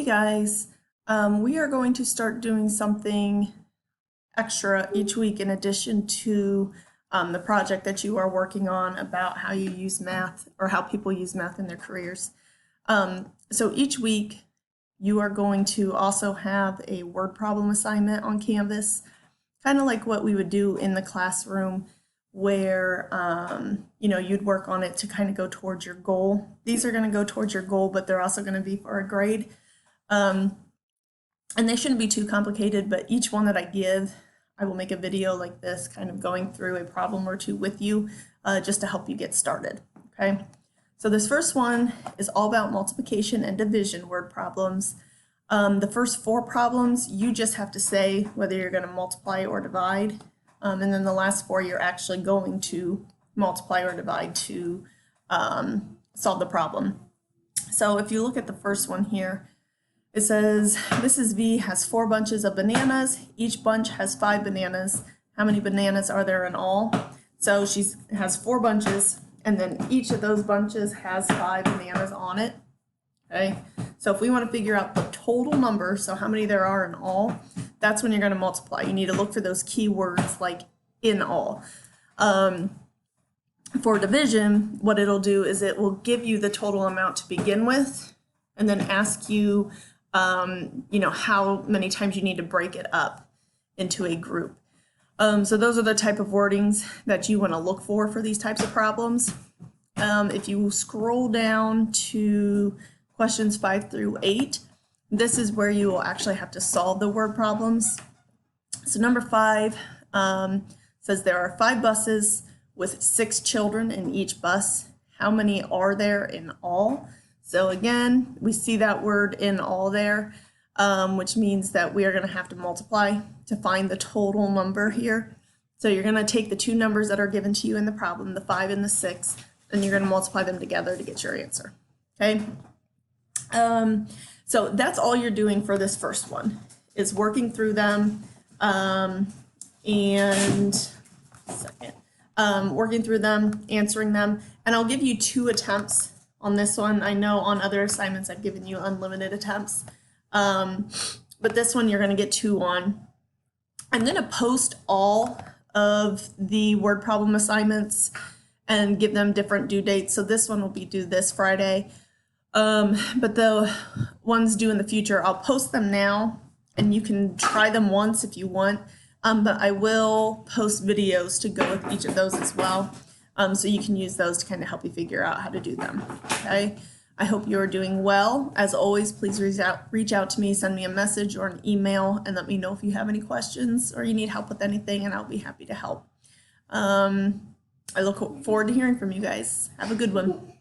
Hey guys, we are going to start doing something extra each week in addition to the project that you are working on about how you use math or how people use math in their careers. So each week you are going to also have a word problem assignment on Canvas, kind of like what we would do in the classroom where you'd work on it to kind of go towards your goal. These are going to go towards your goal, but they're also going to be for a grade. And they shouldn't be too complicated, but each one that I give, I will make a video like this, kind of going through a problem or two with you, just to help you get started, okay? So this first one is all about multiplication and division word problems. The first 4 problems, you just have to say whether you're going to multiply or divide, and then the last 4, you're actually going to multiply or divide to solve the problem. So if you look at the first one here, it says, Mrs. V has 4 bunches of bananas. Each bunch has 5 bananas. How many bananas are there in all? So she has 4 bunches, and then each of those bunches has 5 bananas on it. Okay, so if we want to figure out the total number, so how many there are in all, that's when you're going to multiply. You need to look for those key words like in all. For division, what it'll do is it will give you the total amount to begin with, and then ask you how many times you need to break it up into a group. So those are the type of wordings that you want to look for these types of problems. If you scroll down to questions 5 through 8, this is where you will actually have to solve the word problems. So number 5 says there are 5 buses with 6 children in each bus. How many are there in all? So again, we see that word in all there, which means that we are going to have to multiply to find the total number here. So you're going to take the 2 numbers that are given to you in the problem, the 5 and the 6, and you're going to multiply them together to get your answer. Okay? So that's all you're doing for this first one, is working through them, working through them, answering them, and I'll give you 2 attempts on this one. I know on other assignments I've given you unlimited attempts, but this one you're going to get 2 on. I'm going to post all of the word problem assignments and give them different due dates. So this one will be due this Friday, but the ones due in the future, I'll post them now, and you can try them once if you want, but I will post videos to go with each of those as well. So you can use those to kind of help you figure out how to do them, okay? I hope you're doing well. As always, please reach out to me, send me a message or an email, and let me know if you have any questions or you need help with anything, and I'll be happy to help. I look forward to hearing from you guys. Have a good one.